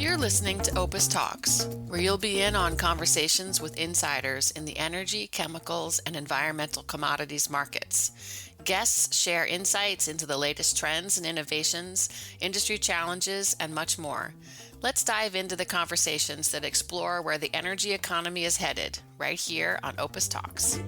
You're listening to OPIS Talks, where you'll be in on conversations with insiders in the energy, chemicals, and environmental commodities markets. Guests share insights into the latest trends and innovations, industry challenges, and much more. Let's dive into the conversations that explore where the energy economy is headed, right here on OPIS Talks.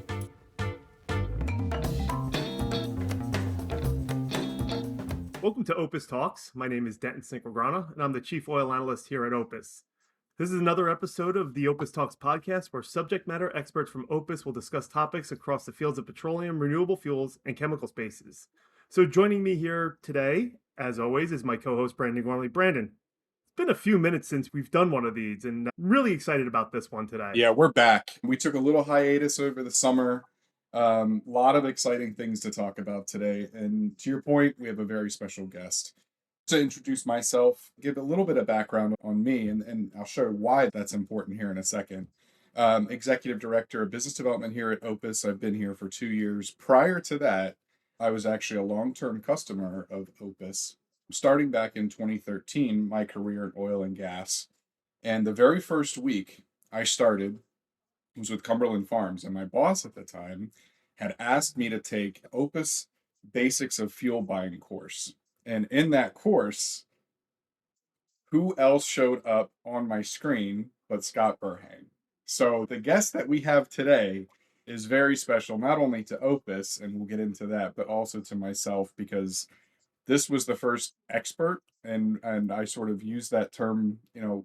Welcome to OPIS Talks. My name is Denton Cinquegrana, and I'm the Chief Oil Analyst here at OPIS. This is another episode of the OPIS Talks podcast where subject matter experts from OPIS will discuss topics across the fields of petroleum, renewable fuels, and chemical spaces. So joining me here today, as always, is my co-host, Brandon Gormley. Brandon, it's been a few minutes since we've done one of these, and I'm really excited about this one today. Yeah, we're back. We took a little hiatus over the summer. A lot of exciting things to talk about today. And to your point, we have a very special guest. To introduce myself, give a little bit of background on me, and I'll show why that's important here in a second. Executive Director of Business Development here at OPIS. I've been here for 2 years. Prior to that, I was actually a long-term customer of OPIS. Starting back in 2013, my career in oil and gas. And the very first week I started was with Cumberland Farms, and my boss at the time had asked me to take OPIS Basics of Fuel Buying course. And in that course, who else showed up on my screen but Scott Berhang? So the guest that we have today is very special, not only to OPIS, and we'll get into that, but also to myself, because this was the first expert, and I sort of use that term,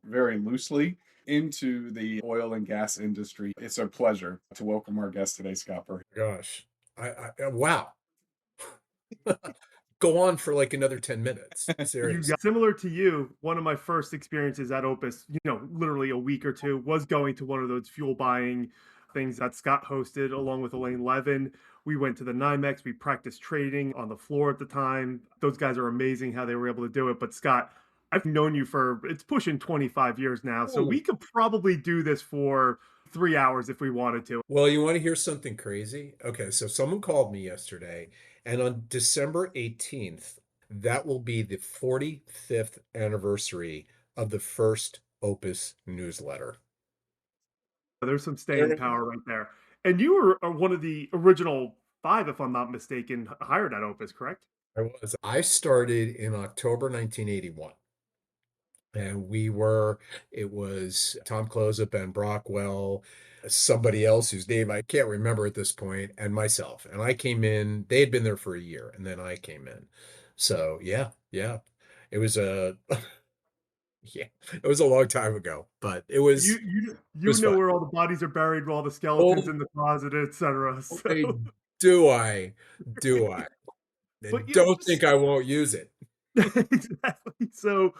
very loosely, into the oil and gas industry. It's a pleasure to welcome our guest today, Scott Berhang. Gosh, wow. Go on for like another 10 minutes. Seriously. Similar to you, one of my first experiences at OPIS, literally a week or two, was going to one of those fuel buying things that Scott hosted along with Elaine Levin. We went to the NYMEX. We practiced trading on the floor at the time. Those guys are amazing how they were able to do it. But Scott, I've known you it's pushing 25 years now. So we could probably do this for 3 hours if we wanted to. Well, you want to hear something crazy? Okay, so someone called me yesterday, and on December 18th, that will be the 45th anniversary of the first OPIS newsletter. There's some staying power right there. And you were one of the original 5, if I'm not mistaken, hired at OPIS, correct? I was. I started in October 1981. And it was Tom Closa, Ben Brockwell, somebody else whose name I can't remember at this point, and myself. And I came in, they had been there for a year, and then I came in. So yeah. It was it was a long time ago, but it was. You was know fun. where all the bodies are buried, all the skeletons in the closet, etc. So. Do I? But don't think I won't use it. Exactly. So,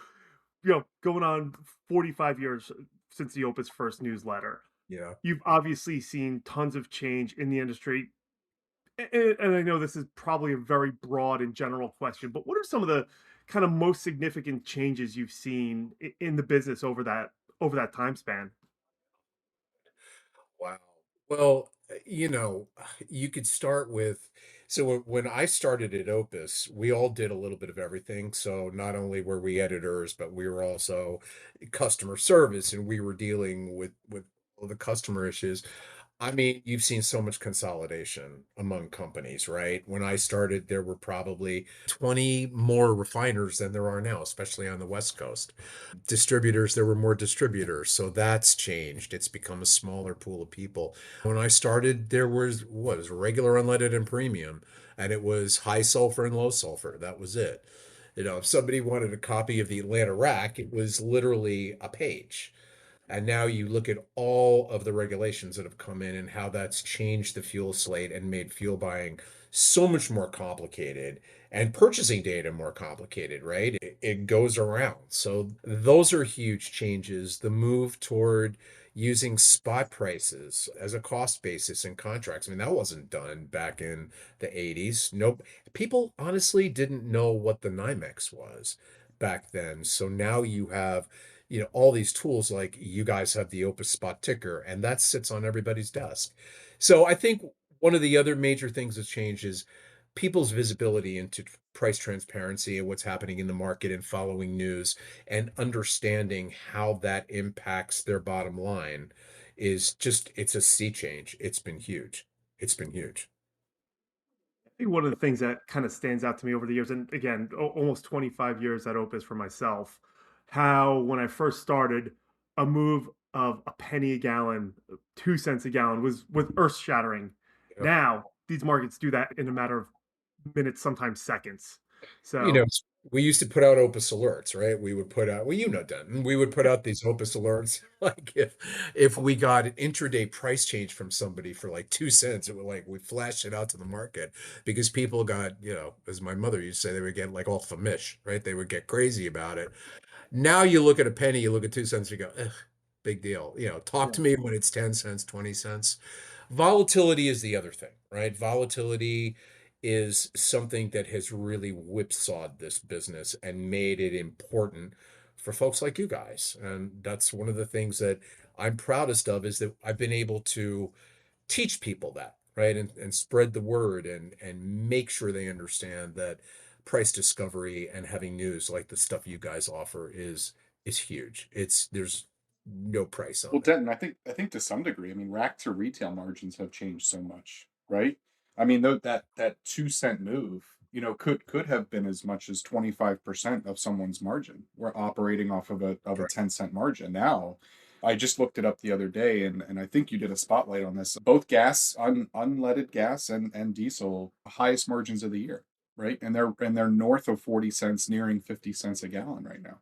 going on 45 years since the OPIS first newsletter. Yeah. You've obviously seen tons of change in the industry. And I know this is probably a very broad and general question, but what are some of the kind of most significant changes you've seen in the business over that time span? Wow. Well, you could start with, so when I started at OPIS, we all did a little bit of everything. So not only were we editors, but we were also customer service, and we were dealing with all the customer issues. I mean, you've seen so much consolidation among companies, right? When I started, there were probably 20 more refiners than there are now, especially on the West Coast. Distributors, there were more distributors, so that's changed. It's become a smaller pool of people. When I started, there was regular, unleaded, and premium, and it was high sulfur and low sulfur. That was it. If somebody wanted a copy of the Atlanta Rack, it was literally a page. And now you look at all of the regulations that have come in and how that's changed the fuel slate and made fuel buying so much more complicated and purchasing data more complicated, right? It goes around. So those are huge changes. The move toward using spot prices as a cost basis in contracts. I mean, that wasn't done back in the 80s. Nope. People honestly didn't know what the NYMEX was back then. So now you have all these tools, like you guys have the OPIS spot ticker, and that sits on everybody's desk. So I think one of the other major things that's changed is people's visibility into price transparency and what's happening in the market and following news and understanding how that impacts their bottom line is just, it's a sea change. It's been huge. It's been huge. I think one of the things that kind of stands out to me over the years, and again, almost 25 years at Opus for myself, how when I first started, a move of a penny a gallon, 2 cents a gallon was earth shattering. Yep. Now these markets do that in a matter of minutes, sometimes seconds. You know, So we used to put out Opus alerts, right? We would put out, well, you know, Denton, we would put out these Opus alerts. Like if we got an intraday price change from somebody for like 2 cents, it would like we flashed it out to the market because people got, you know, as my mother used to say, they would get like all famish, right? They would get crazy about it. Now you look at a penny, you look at 2 cents, you go, ugh, big deal. You know, talk yeah. to me when it's 10 cents, 20 cents. Volatility is the other thing, right? Volatility is something that has really whipsawed this business and made it important for folks like you guys. And that's one of the things that I'm proudest of is that I've been able to teach people that, right? And spread the word and make sure they understand that price discovery and having news like the stuff you guys offer is huge. It's there's no price on Well, it. Denton, I think to some degree, I mean, rack to retail margins have changed so much, right? I mean, though that 2 cent move, you know, could have been as much as 25% of someone's margin. We're operating off of a Right. 10-cent margin. Now, I just looked it up the other day, and I think you did a spotlight on this. Both gas, unleaded gas and diesel, highest margins of the year, right? And they're north of 40 cents, nearing 50 cents a gallon right now.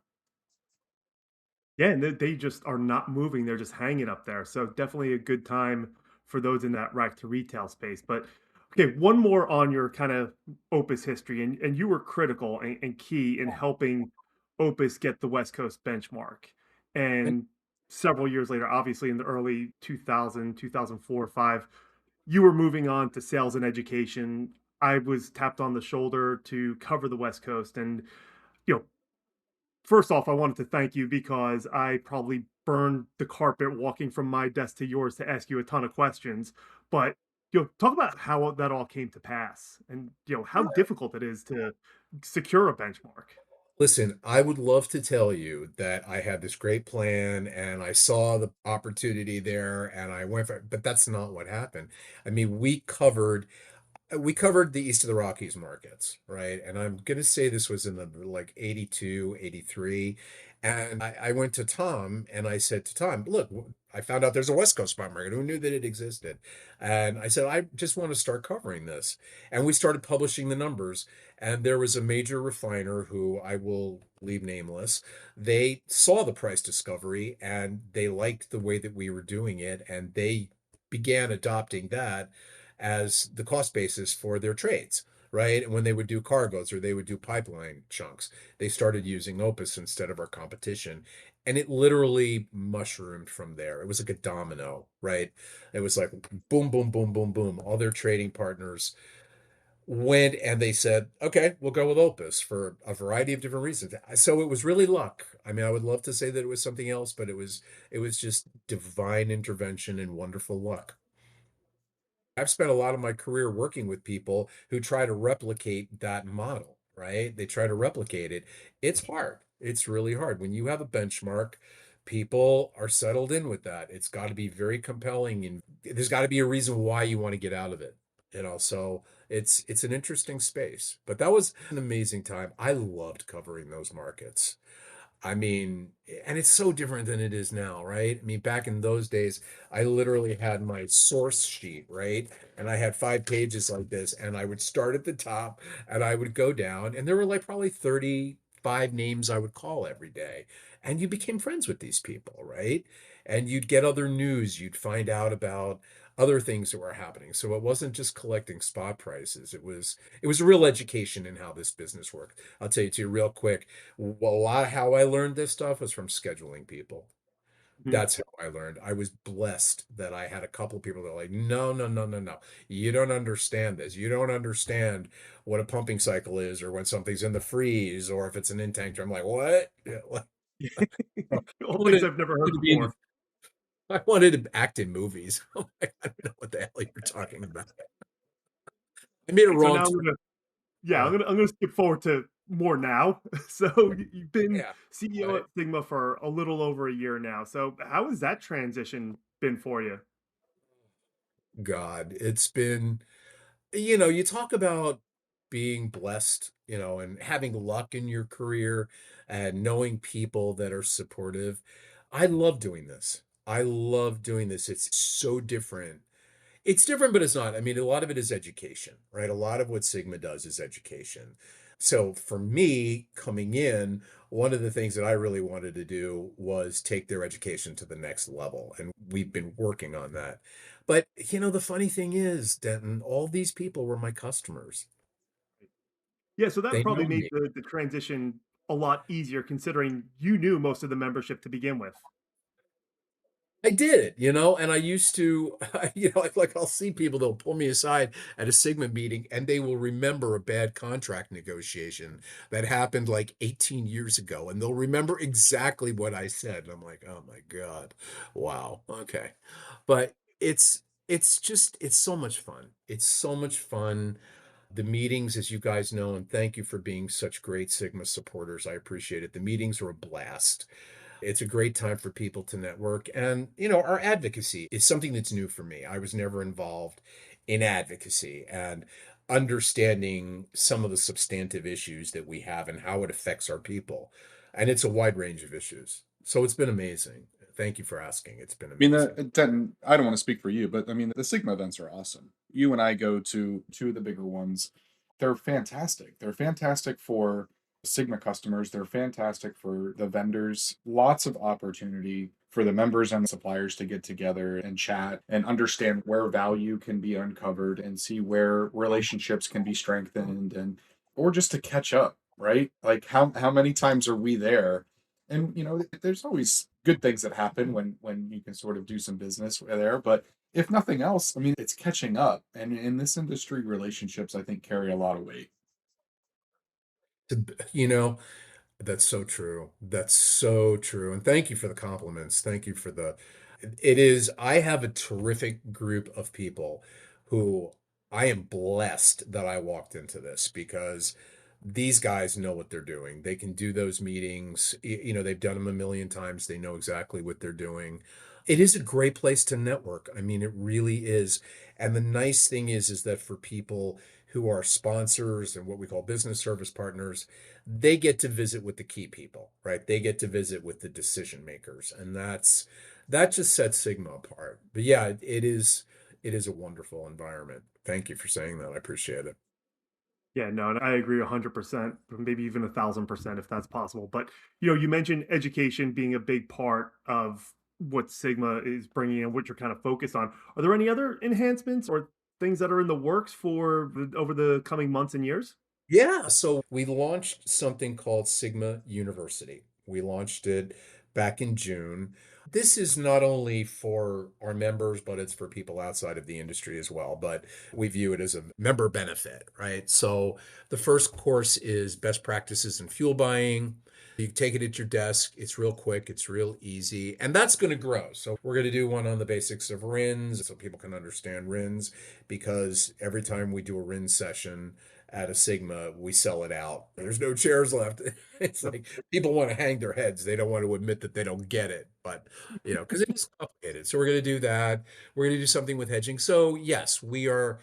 Yeah, and they just are not moving. They're just hanging up there. So definitely a good time for those in that rack to retail space. But okay, one more on your kind of Opus history, and you were critical and key in helping Opus get the West Coast benchmark. And several years later, obviously in the early 2000, 2004, 5, you were moving on to sales and education. I was tapped on the shoulder to cover the West Coast, and you know, first off, I wanted to thank you because I probably burned the carpet walking from my desk to yours to ask you a ton of questions. But talk about how that all came to pass, and how difficult it is to secure a benchmark. Listen, I would love to tell you that I had this great plan and I saw the opportunity there and I went for it, but that's not what happened. I mean, we covered the east of the Rockies markets, right? And I'm going to say this was in the like 82, 83. And I went to Tom and I said to Tom, look, I found out there's a West Coast spot market. Who knew that it existed? And I said, I just want to start covering this. And we started publishing the numbers. And there was a major refiner who I will leave nameless. They saw the price discovery and they liked the way that we were doing it. And they began adopting that as the cost basis for their trades, right? And when they would do cargoes or they would do pipeline chunks, they started using Opus instead of our competition. And it literally mushroomed from there. It was like a domino, right? It was like boom, boom, boom, boom, boom. All their trading partners went and they said, okay, we'll go with Opus for a variety of different reasons. So it was really luck. I mean, I would love to say that it was something else, but it was just divine intervention and wonderful luck. I've spent a lot of my career working with people who try to replicate that model, right? They try to replicate it. It's hard. It's really hard. When you have a benchmark, people are settled in with that. It's got to be very compelling and there's got to be a reason why you want to get out of it. So it's an interesting space. But that was an amazing time. I loved covering those markets. I mean, and it's so different than it is now, right? I mean, back in those days, I literally had my source sheet, right? And I had 5 pages like this, and I would start at the top and I would go down, and there were like probably 35 names I would call every day. And you became friends with these people, right? And you'd get other news, you'd find out about other things that were happening. So it wasn't just collecting spot prices. It was a real education in how this business worked. I'll tell you too, real quick. Well, a lot of how I learned this stuff was from scheduling people. Mhm. That's how I learned. I was blessed that I had a couple of people that were like, no, no, no, no, no. You don't understand this. You don't understand what a pumping cycle is or when something's in the freeze or if it's an in tank. I'm like, what? Yeah, like, I All things wanted, I've never heard wanted to be before. I wanted to act in movies. I'm like, I don't know what the hell you're talking about. I made a So wrong now turn. Yeah, Uh, I'm gonna skip forward to more now. So you've been yeah, CEO right. at Sigma for a little over a year now. So how has that transition been for you? God, it's been, you talk about being blessed, and having luck in your career and knowing people that are supportive. I love doing this. I love doing this. It's so different. It's different, but it's not. I mean, a lot of it is education, right? A lot of what Sigma does is education. So for me, coming in, one of the things that I really wanted to do was take their education to the next level. And we've been working on that. But, the funny thing is, Denton, all these people were my customers. Yeah, so that They probably know made me. the transition a lot easier considering you knew most of the membership to begin with. I did, and I used to, like I'll see people, they'll pull me aside at a Sigma meeting and they will remember a bad contract negotiation that happened like 18 years ago. And they'll remember exactly what I said. And I'm like, oh my God, wow. Okay. But it's so much fun. It's so much fun. The meetings, as you guys know, and thank you for being such great Sigma supporters. I appreciate it. The meetings are a blast. It's a great time for people to network. And, our advocacy is something that's new for me. I was never involved in advocacy and understanding some of the substantive issues that we have and how it affects our people. And it's a wide range of issues. So it's been amazing. Thank you for asking. It's been I mean, amazing. Denton, I don't want to speak for you, but I mean, the Sigma events are awesome. You and I go to two of the bigger ones. They're fantastic. They're fantastic for Sigma customers. They're fantastic for the vendors. Lots of opportunity for the members and the suppliers to get together and chat and understand where value can be uncovered and see where relationships can be strengthened and or just to catch up, right? Like how many times are we there and there's always good things that happen when you can sort of do some business there, but if nothing else, I mean, it's catching up, and in this industry relationships I think carry a lot of weight. You know, That's so true. That's so true. And thank you for the compliments. Thank you for it is, I have a terrific group of people who I am blessed that I walked into this because these guys know what they're doing. They can do those meetings. They've done them a million times. They know exactly what they're doing. It is a great place to network. I mean, it really is. And the nice thing is that for people who are sponsors and what we call business service partners, they get to visit with the key people, right? They get to visit with the decision makers, and that just sets Sigma apart. But yeah, it is a wonderful environment. Thank you for saying that. I appreciate it. Yeah, no, and I agree 100%, maybe even 1,000% if that's possible. But you mentioned education being a big part of what Sigma is bringing and what you're kind of focused on. Are there any other enhancements or things that are in the works for over the coming months and years? Yeah, so we launched something called Sigma University. We launched it back in June. This is not only for our members, but it's for people outside of the industry as well. But we view it as a member benefit, right? So the first course is best practices in fuel buying. You take it at your desk. It's real quick, it's real easy, and that's going to grow. So we're going to do one on the basics of RINs so people can understand RINs because every time we do a RIN session, at a Sigma, we sell it out. There's no chairs left. It's like people want to hang their heads. They don't want to admit that they don't get it, but because it is complicated. So we're going to do that. We're going to do something with hedging. So yes, we're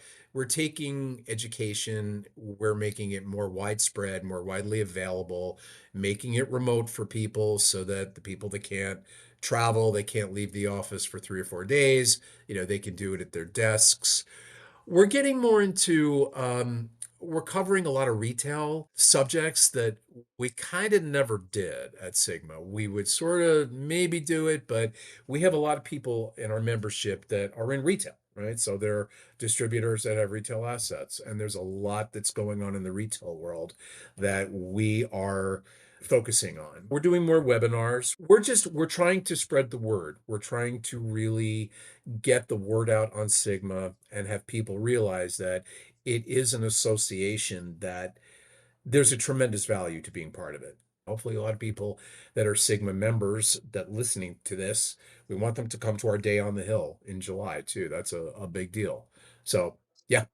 taking education, we're making it more widespread, more widely available, making it remote for people so that the people that can't travel, they can't leave the office for 3 or 4 days, they can do it at their desks. We're getting more into we're covering a lot of retail subjects that we kind of never did at Sigma. We would sort of maybe do it, but we have a lot of people in our membership that are in retail, right? So they're distributors that have retail assets, and there's a lot that's going on in the retail world that we are focusing on. We're doing more webinars. We're trying to spread the word. We're trying to really get the word out on Sigma and have people realize that it is an association that there's a tremendous value to being part of it. Hopefully, a lot of people that are Sigma members that listening to this, we want them to come to our day on the hill in July too. That's a big deal. So, yeah,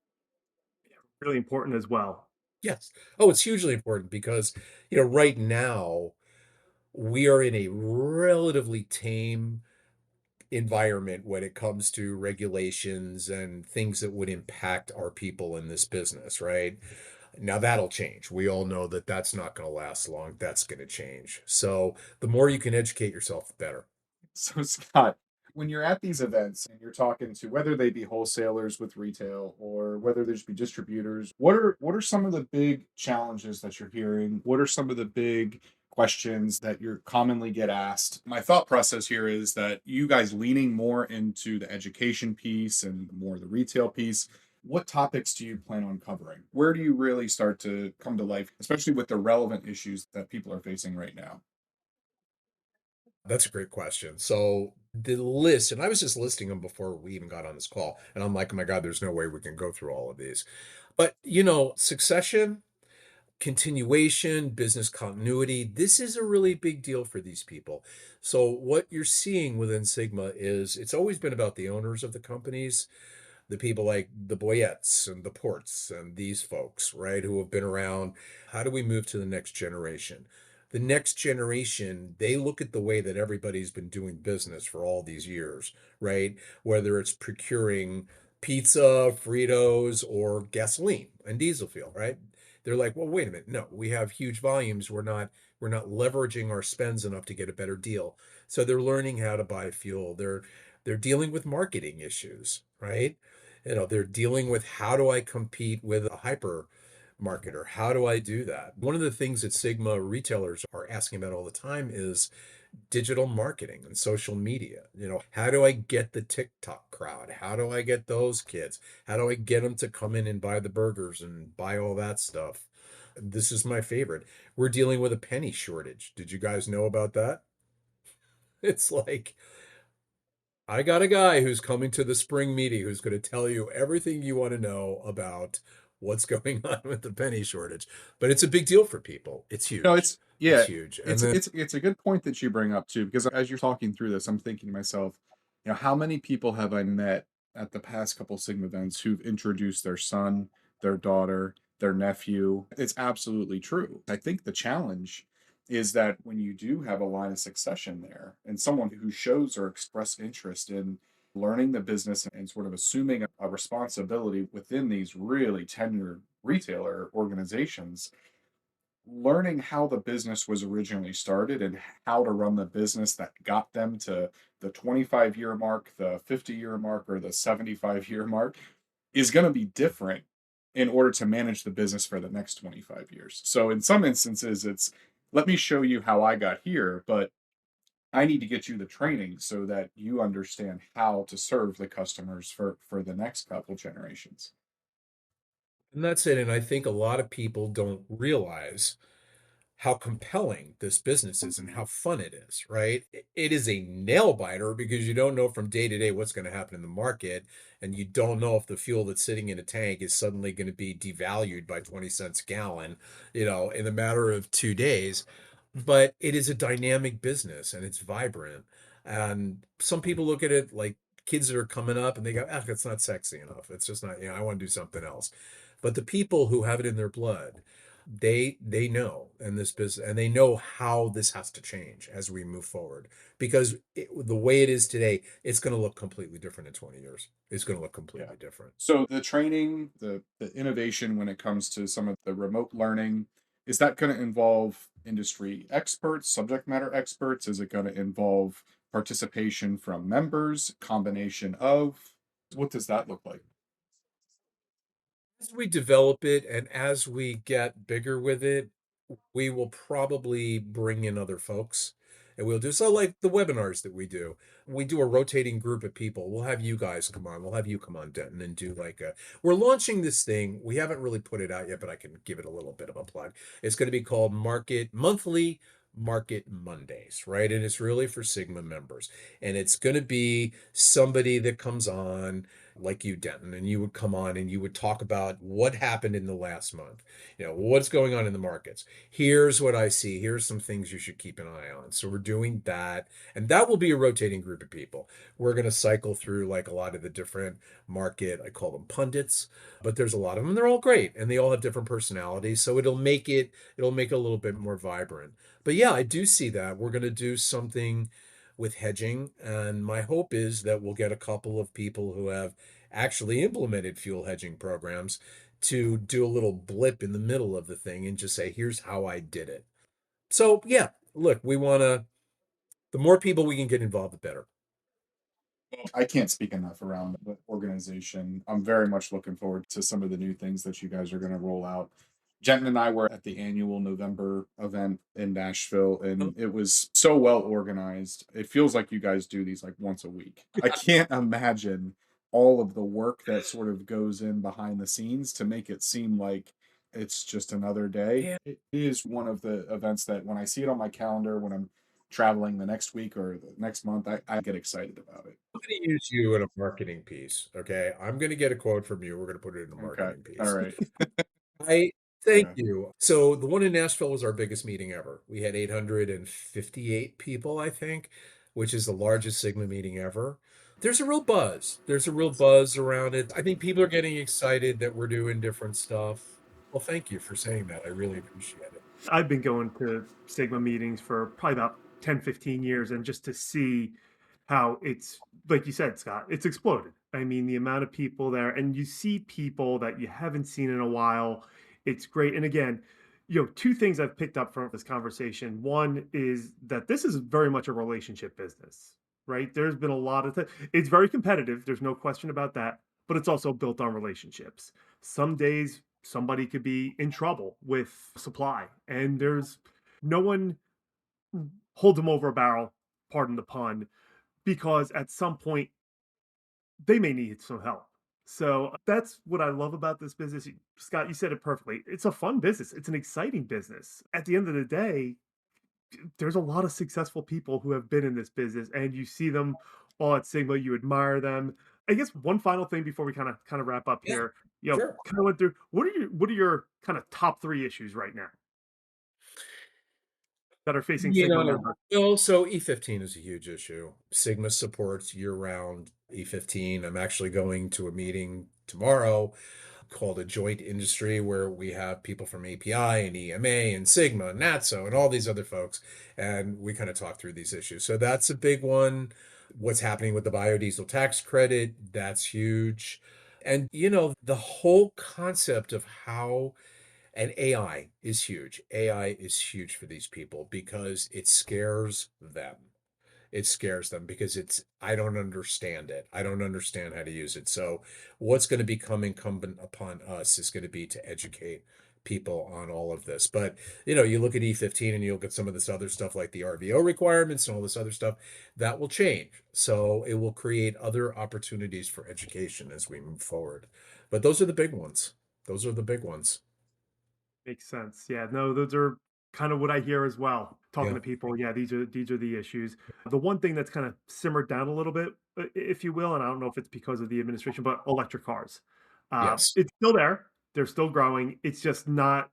Really important as well. Yes. Oh, it's hugely important because, right now we are in a relatively tame environment when it comes to regulations and things that would impact our people in this business, right? Now that'll change. We all know that that's not going to last long. That's going to change. So the more you can educate yourself, the better. So, Scott, when you're at these events and you're talking to whether they be wholesalers with retail or whether there's be distributors, what are some of the big challenges that you're hearing? What are some of the big questions that you commonly get asked? My thought process here is that you guys leaning more into the education piece and more the retail piece. What topics do you plan on covering? Where do you really start to come to life, especially with the relevant issues that people are facing right now? That's a great question. So the list, and I was just listing them before we even got on this call, and I'm like, oh my God, there's no way we can go through all of these. But, succession, continuation, business continuity, this is a really big deal for these people. So what you're seeing within Sigma is it's always been about the owners of the companies, the people like the Boyettes and the Ports and these folks, right, who have been around. How do we move to the next generation? The next generation, they look at the way that everybody's been doing business for all these years, right? Whether it's procuring pizza, Fritos, or gasoline and diesel fuel, right? They're like, well, wait a minute. No, we have huge volumes. We're not leveraging our spends enough to get a better deal. So they're learning how to buy fuel. They're dealing with marketing issues, right? They're dealing with how do I compete with a hyper marketer? How do I do that? One of the things that Sigma retailers are asking about all the time is digital marketing and social media. How do I get the TikTok crowd? How do I get those kids? How do I get them to come in and buy the burgers and buy all that stuff? This is my favorite. We're dealing with a penny shortage. Did you guys know about that? It's like, I got a guy who's coming to the spring meeting who's going to tell you everything you want to know about what's going on with the penny shortage. But it's a big deal for people. It's No, huge. it's It's yeah, huge. And it's then it's it's a good point that you bring up too, because as you're talking through this, I'm thinking to myself, how many people have I met at the past couple Sigma events who've introduced their son, their daughter, their nephew? It's absolutely true. I think the challenge is that when you do have a line of succession there and someone who shows or express interest in learning the business and sort of assuming a responsibility within these really tenured retailer organizations, learning how the business was originally started and how to run the business that got them to the 25-year mark, the 50-year mark, or the 75-year mark is going to be different in order to manage the business for the next 25 years. So, in some instances, it's let me show you how I got here, but I need to get you the training so that you understand how to serve the customers for the next couple generations. that's it. And I think a lot of people don't realize how compelling this business is and how fun it is, right? It is a nail biter because you don't know from day to day what's going to happen in the market. And you don't know if the fuel that's sitting in a tank is suddenly going to be devalued by 20 cents a gallon, in a matter of 2 days. But it is a dynamic business and it's vibrant. And some people look at it like kids that are coming up and they go, ah, that's not sexy enough. It's just not, I want to do something else. But the people who have it in their blood, they know in this business and they know how this has to change as we move forward because the way it is today, it's going to look completely different in 20 years. It's going to look Yeah. completely different. So the training, the innovation when it comes to some of the remote learning, is that going to involve industry experts, subject matter experts? Is it going to involve participation from members, combination of? What does that look like? As we develop it and as we get bigger with it, we will probably bring in other folks and we'll do so like the webinars that we do. We do a rotating group of people. We'll have you guys come on. We'll have you come on, Denton, and do we're launching this thing. We haven't really put it out yet, but I can give it a little bit of a plug. It's going to be called Market Mondays, right? And it's really for Sigma members. And it's going to be somebody that comes on like you, Denton, and you would come on and you would talk about what happened in the last month. What's going on in the markets. Here's what I see. Here's some things you should keep an eye on. So we're doing that. And that will be a rotating group of people. We're going to cycle through like a lot of the different market, I call them pundits, but there's a lot of them. They're all great and they all have different personalities. So it'll make it a little bit more vibrant. But yeah, I do see that. We're going to do something with hedging. And my hope is that we'll get a couple of people who have actually implemented fuel hedging programs to do a little blip in the middle of the thing and just say, here's how I did it. So, yeah, look, the more people we can get involved, the better. I can't speak enough around the organization. I'm very much looking forward to some of the new things that you guys are going to roll out. Jenton and I were at the annual November event in Nashville, and it was so well organized. It feels like you guys do these like once a week. I can't imagine all of the work that sort of goes in behind the scenes to make it seem like it's just another day. Yeah. It is one of the events that when I see it on my calendar, when I'm traveling the next week or the next month, I get excited about it. I'm going to use you in a marketing piece. Okay. I'm going to get a quote from you. We're going to put it in a Okay. marketing piece. All right. I thank Yeah. you. So the one in Nashville was our biggest meeting ever. We had 858 people, I think, which is the largest Sigma meeting ever. There's a real buzz. There's a real buzz around it. I think people are getting excited that we're doing different stuff. Well, thank you for saying that. I really appreciate it. I've been going to Sigma meetings for probably about 10, 15 years, and just to see how it's, like you said, Scott, it's exploded. I mean, the amount of people there, and you see people that you haven't seen in a while. It's great. And again, two things I've picked up from this conversation. One is that this is very much a relationship business, right? There's been a lot of it's very competitive. There's no question about that, but it's also built on relationships. Some days somebody could be in trouble with supply, and there's no one holds them over a barrel, pardon the pun, because at some point they may need some help. So that's what I love about this business. Scott, you said it perfectly. It's a fun business. It's an exciting business. At the end of the day, there's a lot of successful people who have been in this business, and you see them all at Sigma. You admire them. I guess one final thing before we kind of wrap up Yeah, here. sure. Kind of went through. What are your kind of top three issues right now that are facing Sigma members? Well, so E15 is a huge issue. Sigma supports year-round E15. I'm actually going to a meeting tomorrow called a joint industry where we have people from API and EMA and Sigma and NATSO and all these other folks, and we kind of talk through these issues. So that's a big one. What's happening with the biodiesel tax credit, that's huge. And the whole concept of how and AI is huge. AI is huge for these people because it scares them. It scares them because I don't understand it. I don't understand how to use it. So what's going to become incumbent upon us is going to be to educate people on all of this. But, you look at E15 and you look at some of this other stuff like the RVO requirements and all this other stuff, that will change. So it will create other opportunities for education as we move forward. But those are the big ones. Those are the big ones. Makes sense. Yeah, no, those are kind of what I hear as well. Talking Yeah. to people, yeah, these are the issues. The one thing that's kind of simmered down a little bit, if you will, and I don't know if it's because of the administration, but electric cars. Yes. It's still there. They're still growing. It's just not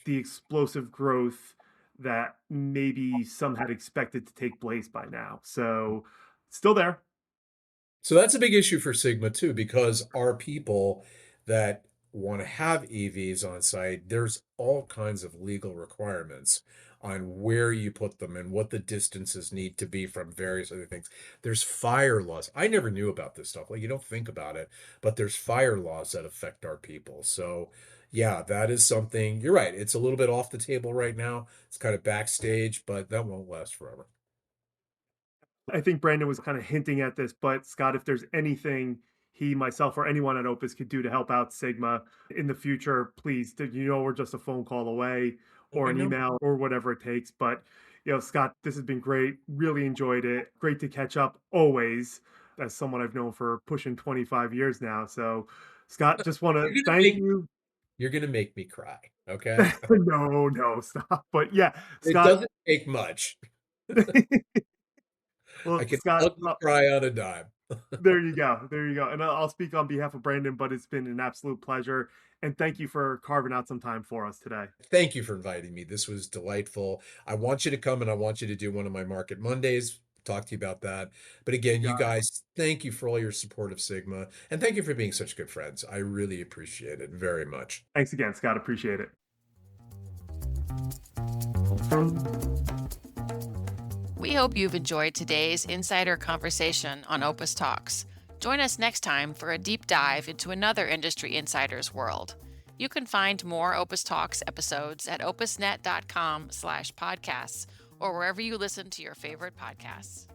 the explosive growth that maybe some had expected to take place by now. So, still there. So that's a big issue for Sigma too, because our people that want to have EVs on site, there's all kinds of legal requirements on where you put them and what the distances need to be from various other things. There's fire laws. I never knew about this stuff. Like you don't think about it, but there's fire laws that affect our people. So yeah, that is something. You're right. It's a little bit off the table right now. It's kind of backstage, but that won't last forever. I think Brandon was kind of hinting at this, but Scott, if there's anything he, myself, or anyone at Opus could do to help out Sigma in the future, please, we're just a phone call away or I an know. email or whatever it takes. But, Scott, this has been great. Really enjoyed it. Great to catch up always, as someone I've known for pushing 25 years now. So, Scott, just want to You're gonna thank make you. you're gonna make me cry. Okay. No, stop. But yeah, It Scott, doesn't take much. Well, I can Scott, hug and cry on a dime. there you go. There you go. And I'll speak on behalf of Brandon, but it's been an absolute pleasure. And thank you for carving out some time for us today. Thank you for inviting me. This was delightful. I want you to come and I want you to do one of my Market Mondays. Talk to you about that. But You again, you got it. guys, thank you for all your support of Sigma. And thank you for being such good friends. I really appreciate it very much. Thanks again, Scott. Appreciate it. We hope you've enjoyed today's insider conversation on Opus Talks. Join us next time for a deep dive into another industry insider's world. You can find more Opus Talks episodes at opusnet.com/podcasts or wherever you listen to your favorite podcasts.